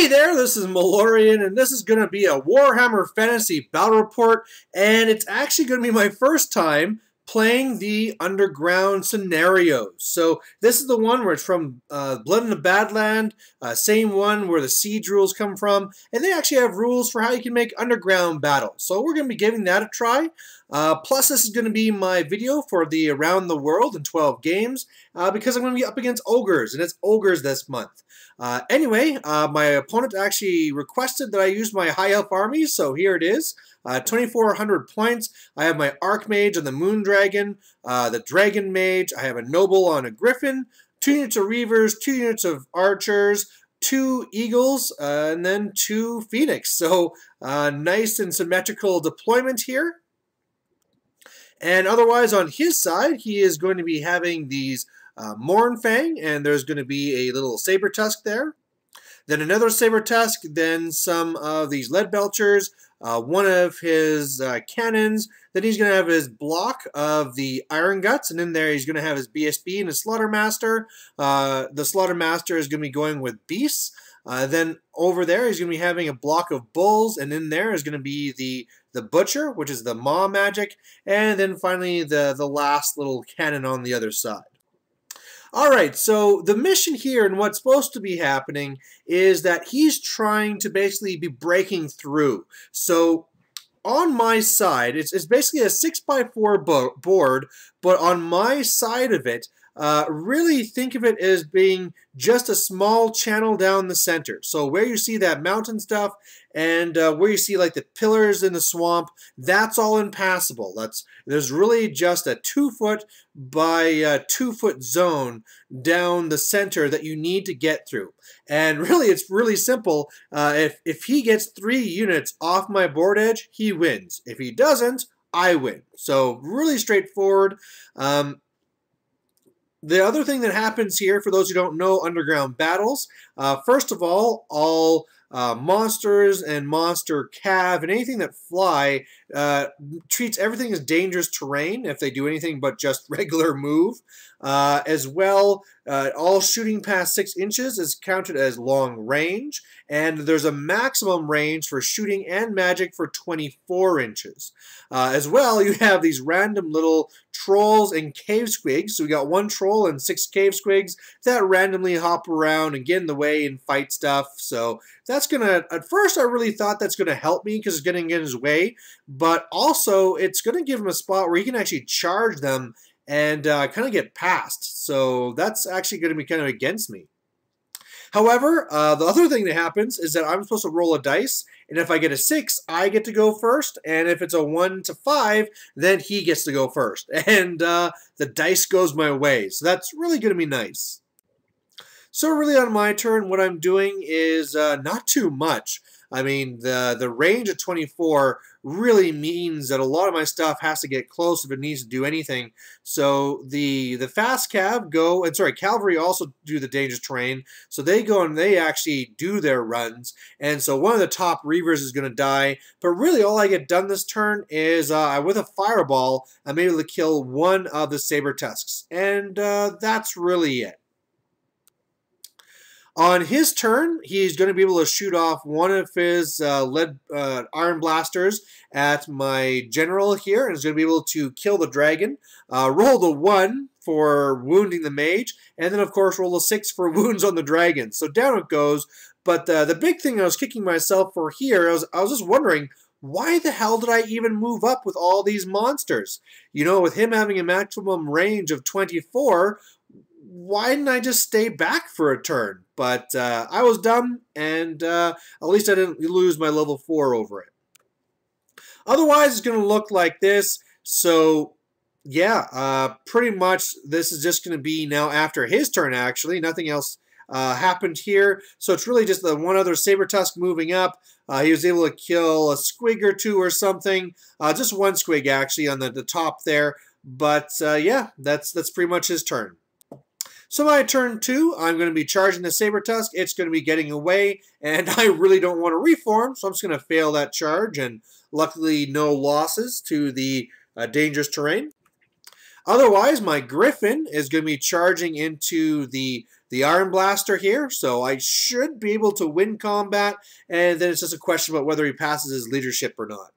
Hey there, this is Malorian, and this is going to be a Warhammer Fantasy Battle Report, and it's actually going to be my first time playing the underground scenarios. So this is the one where it's from Blood in the Badland, same one where the siege rules come from, and they actually have rules for how you can make underground battles. So we're going to be giving that a try. Plus, this is going to be my video for the Around the World in 12 games, because I'm going to be up against Ogres, and it's Ogres this month. Anyway, my opponent actually requested that I use my High Elf army, so here it is. 2,400 points. I have my Archmage on the Moon Dragon, the Dragon Mage. I have a Noble on a Griffin, 2 units of Reavers, 2 units of Archers, 2 Eagles, and then 2 Phoenix. So nice and symmetrical deployment here. And otherwise, on his side, he is going to be having these Mournfang, and there's going to be a little Saber Tusk there. Then another Saber Tusk, then some of these Lead Belchers, one of his cannons. Then he's going to have his block of the Iron Guts, and in there he's going to have his BSB and his Slaughtermaster. The Slaughtermaster is going to be going with Beasts. Then over there he's going to be having a block of Bulls, and in there is going to be the Butcher, which is the Maw magic, and then finally the last little cannon on the other side. Alright, so the mission here and what's supposed to be happening is that he's trying to basically be breaking through. So on my side, it's basically a 6x4 board, but on my side of it, really think of it as being just a small channel down the center. So where you see that mountain stuff and where you see like the pillars in the swamp, that's all impassable. There's really just a 2-foot by 2-foot zone down the center that you need to get through. And really, it's really simple. If he gets 3 units off my board edge, he wins. If he doesn't, I win. So really straightforward. The other thing that happens here, for those who don't know underground battles, first of all monsters and monster cav and anything that fly treats everything as dangerous terrain if they do anything but just regular move. As well, all shooting past 6 inches is counted as long range, and there's a maximum range for shooting and magic for 24 inches. As well, you have these random little trolls and cave squigs. So we got 1 troll and 6 cave squigs that randomly hop around and get in the way and fight stuff. So that's gonna, at first I really thought that's gonna help me because it's getting in his way, but also it's gonna give him a spot where he can actually charge them and kind of get past. So that's actually going to be kind of against me. However, the other thing that happens is that I'm supposed to roll a dice, and if I get a 6, I get to go first, and if it's a 1 to 5, then he gets to go first, and the dice goes my way. So that's really going to be nice. So really on my turn, what I'm doing is not too much. I mean, the range of 24 really means that a lot of my stuff has to get close if it needs to do anything. So the fast cav go, and sorry, cavalry also do the dangerous terrain. So they go and they actually do their runs. And so one of the top Reavers is going to die. But really all I get done this turn is with a fireball, I'm able to kill 1 of the Saber Tusks. And that's really it. On his turn, he's going to be able to shoot off 1 of his iron blasters at my general here, and is going to be able to kill the dragon. Roll the 1 for wounding the mage, and then of course roll the 6 for wounds on the dragon. So down it goes. But the big thing I was kicking myself for here, I was just wondering, why the hell did I even move up with all these monsters? You know, with him having a maximum range of 24, why didn't I just stay back for a turn? But I was dumb, and at least I didn't lose my level 4 over it. Otherwise, it's going to look like this. So, yeah, pretty much this is just going to be now after his turn, actually. Nothing else happened here. So it's really just the 1 other Saber Tusk moving up. He was able to kill a squig or 2 or something. Just 1 squig, actually, on the top there. But, yeah, that's pretty much his turn. So my turn 2, I'm going to be charging the Saber Tusk. It's going to be getting away, and I really don't want to reform, so I'm just going to fail that charge, and luckily no losses to the dangerous terrain. Otherwise, my Griffin is going to be charging into the Iron Blaster here, so I should be able to win combat, and then it's just a question about whether he passes his leadership or not.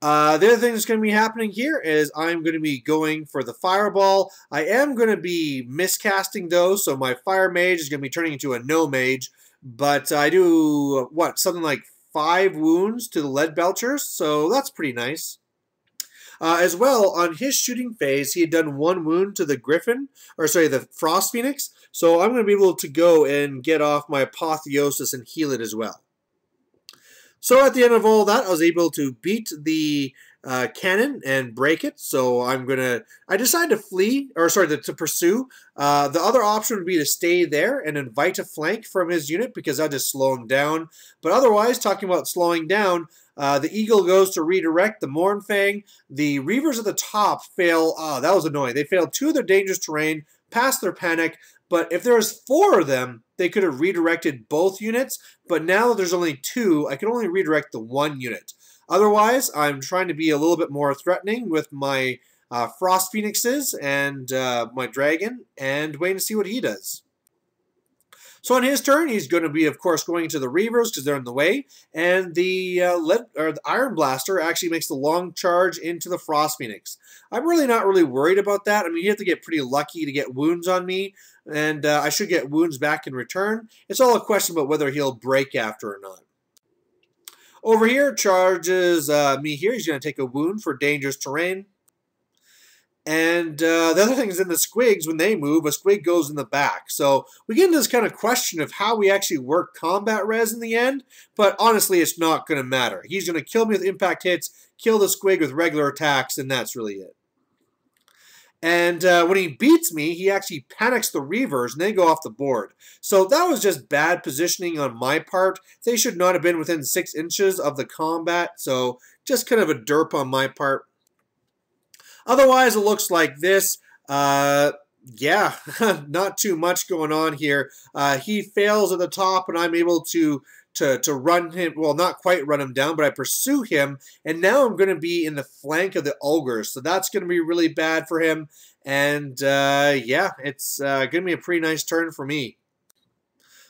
The other thing that's going to be happening here is I'm going to be going for the Fireball. I am going to be miscasting those, so my Fire Mage is going to be turning into a No Mage, but I do, something like 5 wounds to the Lead Belchers, so that's pretty nice. As well, on his shooting phase, he had done 1 wound to the the Frost Phoenix, so I'm going to be able to go and get off my Apotheosis and heal it as well. So at the end of all that, I was able to beat the cannon and break it. So I decided to flee, to pursue. The other option would be to stay there and invite a flank from his unit because I'd just slow him down. But otherwise, talking about slowing down, the Eagle goes to redirect the Mournfang. The Reavers at the top fail. Oh, that was annoying. They failed 2 of their dangerous terrain, passed their panic. But if there was 4 of them, they could have redirected both units. But now that there's only 2, I can only redirect the 1 unit. Otherwise, I'm trying to be a little bit more threatening with my Frost Phoenixes and my Dragon, and waiting to see what he does. So on his turn, he's going to be, of course, going to the Reavers because they're in the way, and the Iron Blaster actually makes the long charge into the Frost Phoenix. I'm really not worried about that. I mean, you have to get pretty lucky to get wounds on me, and I should get wounds back in return. It's all a question about whether he'll break after or not. Over here, charges me here. He's going to take a wound for dangerous terrain. And the other thing is in the squigs, when they move, a squig goes in the back. So we get into this kind of question of how we actually work combat res in the end. But honestly, it's not going to matter. He's going to kill me with impact hits, kill the squig with regular attacks, and that's really it. And when he beats me, he actually panics the Reavers, and they go off the board. So that was just bad positioning on my part. They should not have been within 6 inches of the combat. So just kind of a derp on my part. Otherwise, it looks like this. Yeah, not too much going on here. He fails at the top, and I'm able to run him. Well, not quite run him down, but I pursue him. And now I'm going to be in the flank of the Ogres. So that's going to be really bad for him. And yeah, it's going to be a pretty nice turn for me.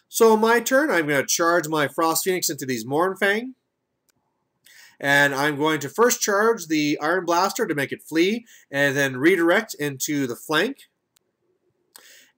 So my turn, I'm going to charge my Frost Phoenix into these Mournfang. And I'm going to first charge the Iron Blaster to make it flee, and then redirect into the flank.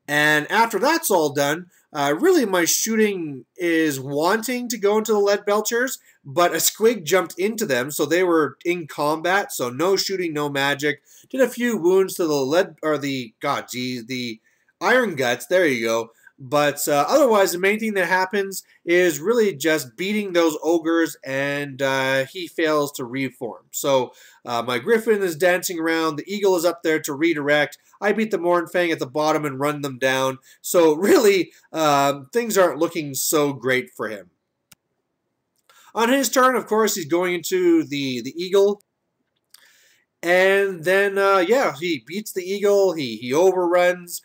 And after that's all done, really my shooting is wanting to go into the Lead Belchers, but a squig jumped into them, so they were in combat, so no shooting, no magic. Did a few wounds to the Iron Guts, there you go. But otherwise, the main thing that happens is really just beating those Ogres, and he fails to reform. So my Griffin is dancing around. The Eagle is up there to redirect. I beat the Mournfang at the bottom and run them down. So really, things aren't looking so great for him. On his turn, of course, he's going into the Eagle. And then, yeah, he beats the Eagle. He overruns.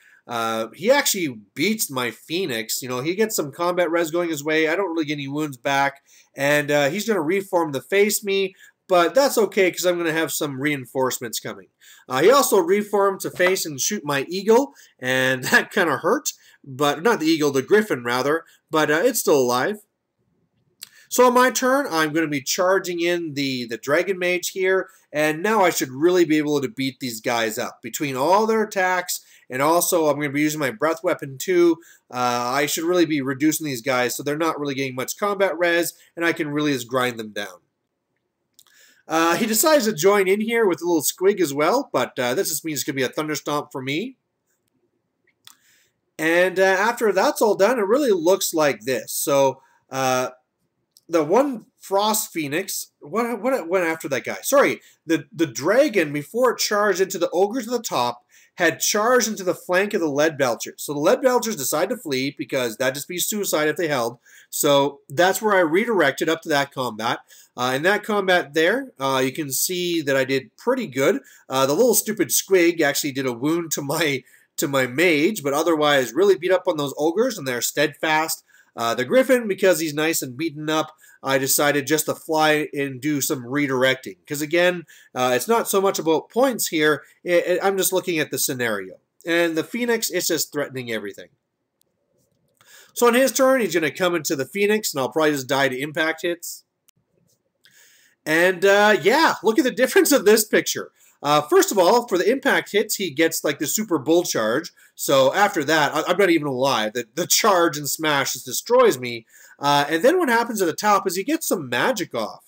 He actually beats my Phoenix. You know, he gets some combat res going his way. I don't really get any wounds back. And he's going to reform to face me. But that's okay because I'm going to have some reinforcements coming. He also reformed to face and shoot my Eagle. And that kind of hurt. But not the Eagle, the Griffin rather. But it's still alive. So on my turn, I'm going to be charging in the Dragon Mage here. And now I should really be able to beat these guys up. Between all their attacks, and also I'm going to be using my Breath Weapon too, I should really be reducing these guys so they're not really getting much combat res, and I can really just grind them down. He decides to join in here with a little squig as well, but this just means it's going to be a Thunderstomp for me. And after that's all done, it really looks like this. So the one Frost Phoenix, what went after that guy? Sorry, the Dragon, before it charged into the Ogres at the top, had charged into the flank of the Lead Belchers. So the Lead Belchers decided to flee because that'd just be suicide if they held. So that's where I redirected up to that combat. In that combat there, you can see that I did pretty good. The little stupid squig actually did a wound to my mage, but otherwise really beat up on those Ogres, and they're steadfast. The Griffin, because he's nice and beaten up, I decided just to fly and do some redirecting. Because again, it's not so much about points here. I'm just looking at the scenario. And the Phoenix, it's just threatening everything. So on his turn, he's going to come into the Phoenix, and I'll probably just die to impact hits. And yeah, look at the difference of this picture. First of all, for the impact hits, he gets like the super bull charge. So after that, I'm not even alive. The charge and smash just destroys me. And then what happens at the top is he gets some magic off.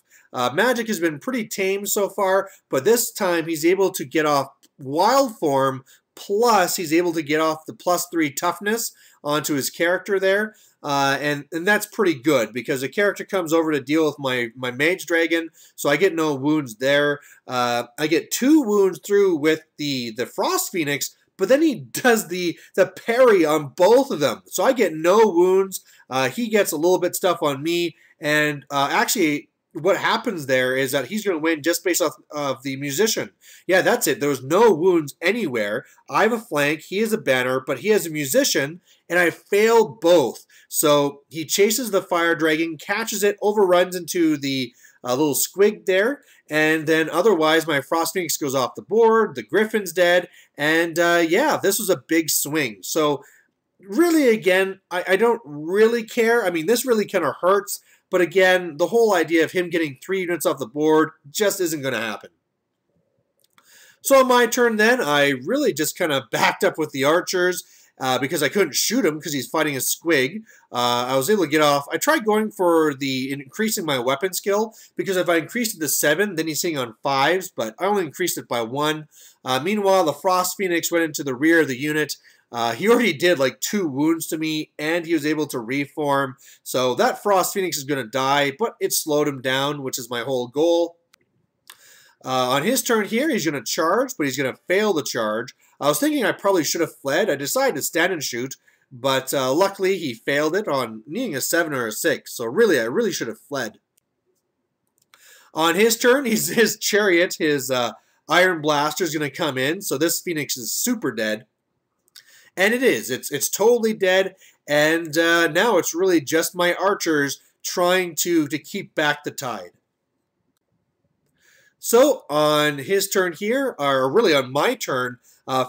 Magic has been pretty tame so far, but this time he's able to get off wild form, plus he's able to get off the +3 toughness onto his character there. And that's pretty good because the character comes over to deal with my mage dragon, so I get no wounds there. I get 2 wounds through with the Frost Phoenix, but then he does the parry on both of them, so I get no wounds. He gets a little bit stuff on me, and actually what happens there is that he's going to win just based off of the musician. Yeah, that's it. There was no wounds anywhere. I have a flank, he has a banner, but he has a musician, and I failed both. So he chases the fire dragon, catches it, overruns into the little squig there, and then otherwise my Frost Phoenix goes off the board, the Griffin's dead, and yeah, this was a big swing. So really, again, I don't really care. I mean, this really kind of hurts, but again, the whole idea of him getting 3 units off the board just isn't going to happen. So on my turn then, I really just kind of backed up with the archers because I couldn't shoot him because he's fighting a squig. I was able to get off. I tried going for the increasing my weapon skill because if I increased it to 7, then he's hitting on 5s, but I only increased it by 1. Meanwhile, the Frost Phoenix went into the rear of the unit. He already did like 2 wounds to me, and he was able to reform. So that Frost Phoenix is going to die, but it slowed him down, which is my whole goal. On his turn here, he's going to charge, but he's going to fail the charge. I was thinking I probably should have fled. I decided to stand and shoot, but luckily he failed it on needing a 7 or a 6. So really, I really should have fled. On his turn, his chariot, his iron blaster is going to come in. So this Phoenix is super dead. And it is. It's totally dead. And now it's really just my archers trying to keep back the tide. So on his turn here, or really on my turn,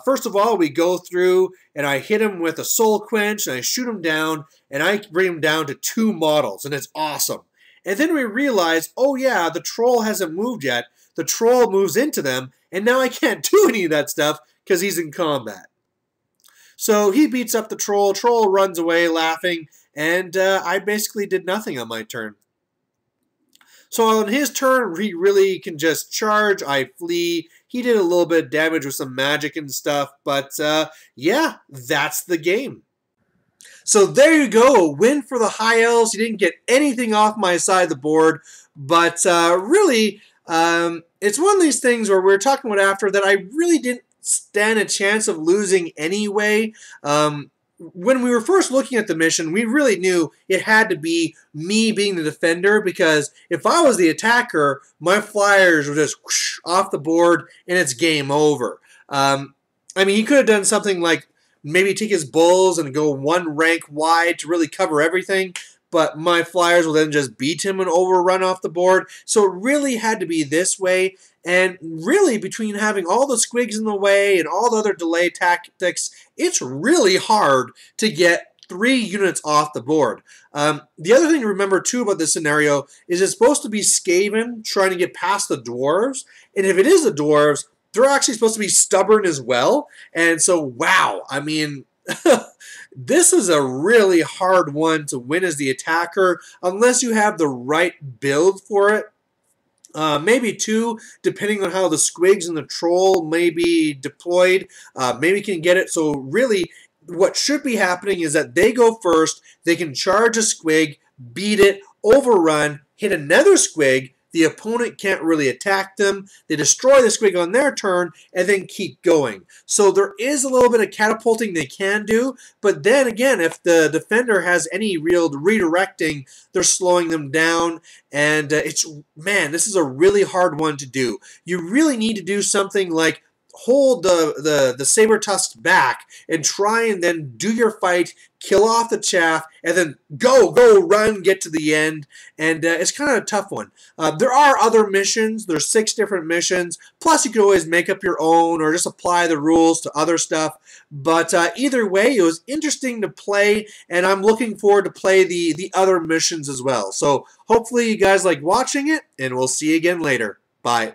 first of all, we go through and I hit him with a soul quench and I shoot him down and I bring him down to 2 models and it's awesome. And then we realize, oh yeah, the troll hasn't moved yet. The troll moves into them and now I can't do any of that stuff because he's in combat. So he beats up the troll. Troll runs away laughing, and I basically did nothing on my turn. So on his turn, he really can just charge. I flee. He did a little bit of damage with some magic and stuff, but yeah, that's the game. So there you go, a win for the High Elves. You didn't get anything off my side of the board, but really, it's one of these things where we were talking about after that I really didn't stand a chance of losing anyway. When we were first looking at the mission, we really knew it had to be me being the defender because if I was the attacker, my flyers were just whoosh, off the board and it's game over. I mean, he could have done something like maybe take his bulls and go 1 rank wide to really cover everything, but my flyers will then just beat him and overrun off the board. So it really had to be this way. And really, between having all the squigs in the way and all the other delay tactics, it's really hard to get 3 units off the board. The other thing to remember, too, about this scenario is it's supposed to be Skaven trying to get past the dwarves. And if it is the dwarves, they're actually supposed to be stubborn as well. And so, wow, I mean, this is a really hard one to win as the attacker unless you have the right build for it. Maybe 2, depending on how the squigs and the troll may be deployed. Maybe you can get it. So really, what should be happening is that they go first. They can charge a squig, beat it, overrun, hit another squig. The opponent can't really attack them. They destroy the squig on their turn and then keep going. So there is a little bit of catapulting they can do, but then again, if the defender has any real redirecting, they're slowing them down, and man, this is a really hard one to do. You really need to do something like hold the saber tusks back and try and then do your fight, kill off the chaff, and then go, run, get to the end. And it's kind of a tough one. There are other missions. There's 6 different missions. Plus, you can always make up your own or just apply the rules to other stuff. But either way, it was interesting to play, and I'm looking forward to play the other missions as well. So hopefully you guys like watching it, and we'll see you again later. Bye.